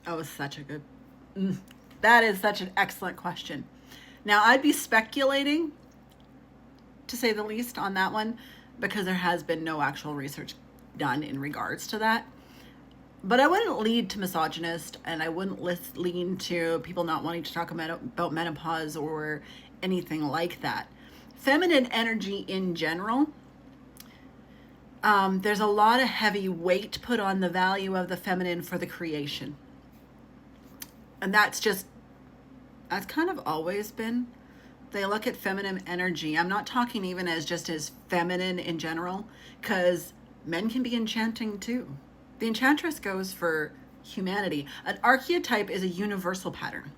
Oh, such a good. Mm, that is such an excellent question. Now, I'd be speculating, to say the least, on that one, because there has been no actual research done in regards to that. But I wouldn't lead to misogynist, and I wouldn't lean to people not wanting to talk about menopause or anything like that. Feminine energy in general, there's a lot of heavy weight put on the value of the feminine for the creation. And that's kind of always been. They look at feminine energy. I'm not talking even as just as feminine in general, because men can be enchanting too. The enchantress goes for humanity. An archetype is a universal pattern,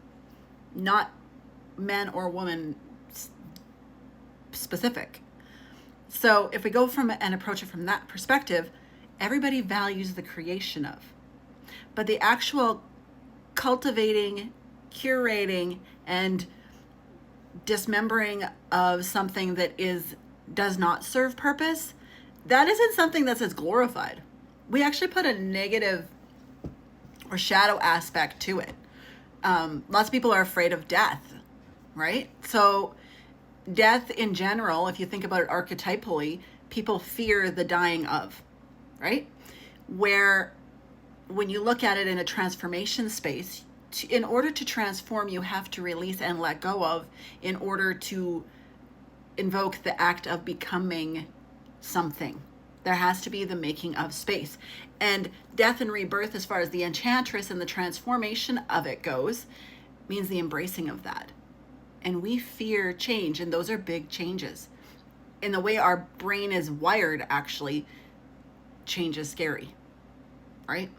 not man or woman specific. So if we go from and approach it from that perspective, everybody values the creation of. But the actual cultivating, curating, and dismembering of something that does not serve purpose, that isn't something that's as glorified. We actually put a negative or shadow aspect to it. Lots of people are afraid of death, right? So death in general, if you think about it archetypally, people fear the dying of, right? Where when you look at it in a transformation space, in order to transform, you have to release and let go of in order to invoke the act of becoming something. There has to be the making of space. And death and rebirth, as far as the enchantress and the transformation of it goes, means the embracing of that. And we fear change, and those are big changes. In the way our brain is wired, actually, change is scary, right?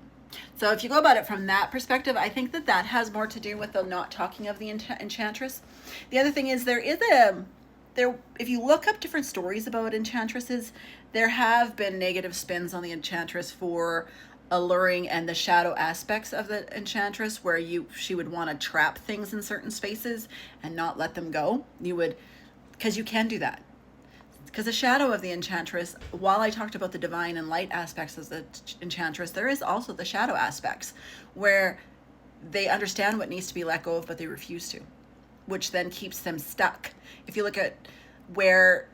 So if you go about it from that perspective, I think that has more to do with the not talking of the enchantress. The other thing is if you look up different stories about enchantresses, there have been negative spins on the enchantress for alluring and the shadow aspects of the enchantress, where she would want to trap things in certain spaces and not let them go. Because you can do that. Because the shadow of the enchantress, while I talked about the divine and light aspects of the enchantress, there is also the shadow aspects where they understand what needs to be let go of, but they refuse to, which then keeps them stuck. If you look at where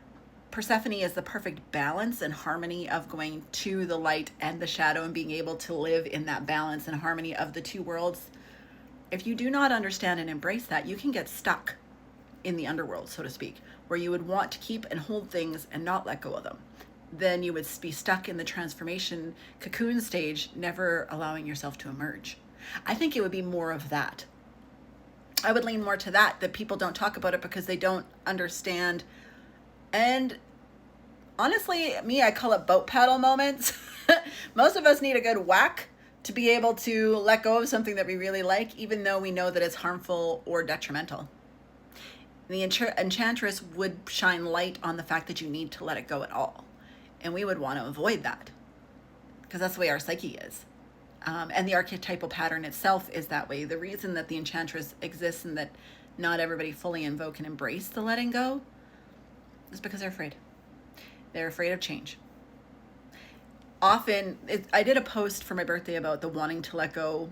Persephone is the perfect balance and harmony of going to the light and the shadow and being able to live in that balance and harmony of the two worlds, if you do not understand and embrace that, you can get stuck in the underworld, so to speak, where you would want to keep and hold things and not let go of them. Then you would be stuck in the transformation cocoon stage, never allowing yourself to emerge. I think it would be more of that. I would lean more to that people don't talk about it because they don't understand. And honestly, I call it boat paddle moments. Most of us need a good whack to be able to let go of something that we really like, even though we know that it's harmful or detrimental. The enchantress would shine light on the fact that you need to let it go at all. And we would want to avoid that because that's the way our psyche is. And the archetypal pattern itself is that way. The reason that the enchantress exists and that not everybody fully invoke and embrace the letting go is because they're afraid. They're afraid of change. Often, I did a post for my birthday about the wanting to let go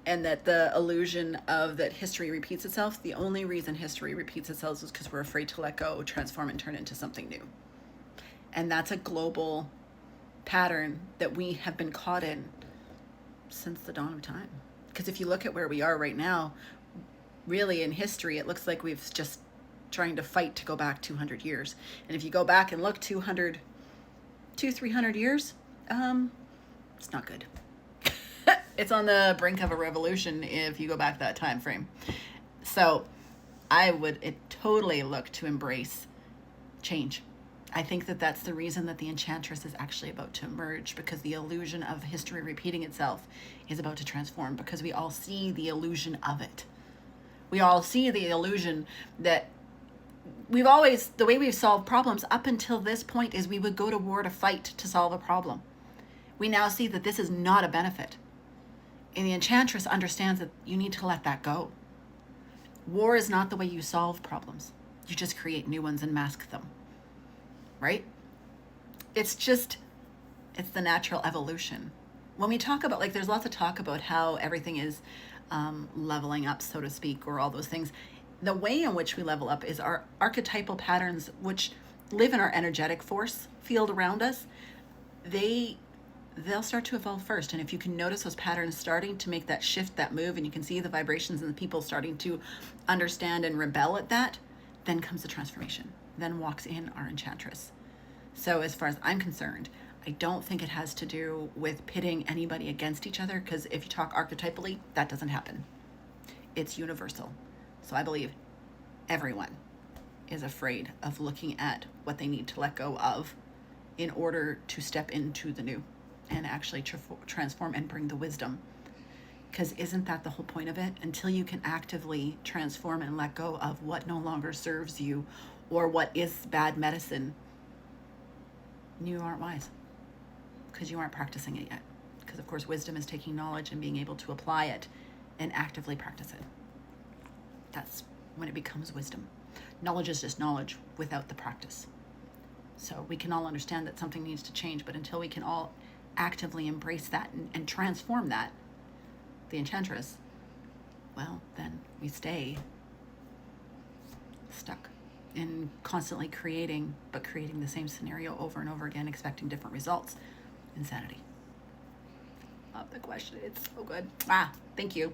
and that the illusion of that history repeats itself. The only reason history repeats itself is because we're afraid to let go, transform, and turn into something new. And that's a global pattern that we have been caught in since the dawn of time. Because if you look at where we are right now, really in history, it looks like we've just trying to fight to go back 200 years. And if you go back and look 300 years, it's not good. It's on the brink of a revolution if you go back that time frame. So I would totally look to embrace change. I think that that's the reason that the enchantress is actually about to emerge, because the illusion of history repeating itself is about to transform, because we all see the illusion of it. We all see the illusion that the way we've solved problems up until this point is we would go to war to fight to solve a problem. We now see that this is not a benefit. And the enchantress understands that you need to let that go. War is not the way you solve problems. You just create new ones and mask them, right? It's the natural evolution. when we talk about, like, there's lots of talk about how everything is leveling up, so to speak, or all those things. The way in which we level up is our archetypal patterns, which live in our energetic force field around us. They'll start to evolve first. And if you can notice those patterns starting to make that shift, that move, and you can see the vibrations and the people starting to understand and rebel at that, then comes the transformation. Then walks in our enchantress. So as far as I'm concerned, I don't think it has to do with pitting anybody against each other, because if you talk archetypally, that doesn't happen. It's universal. So I believe everyone is afraid of looking at what they need to let go of in order to step into the new and actually transform and bring the wisdom. Because isn't that the whole point of it? Until you can actively transform and let go of what no longer serves you or what is bad medicine, you aren't wise, because you aren't practicing it yet. Because of course wisdom is taking knowledge and being able to apply it and actively practice it. That's when it becomes wisdom. Knowledge is just knowledge without the practice. So we can all understand that something needs to change, but until we can all actively embrace that and transform that, the enchantress, well, then we stay stuck in constantly creating the same scenario over and over again, expecting different results. Insanity. Love the question. It's so good. Thank you.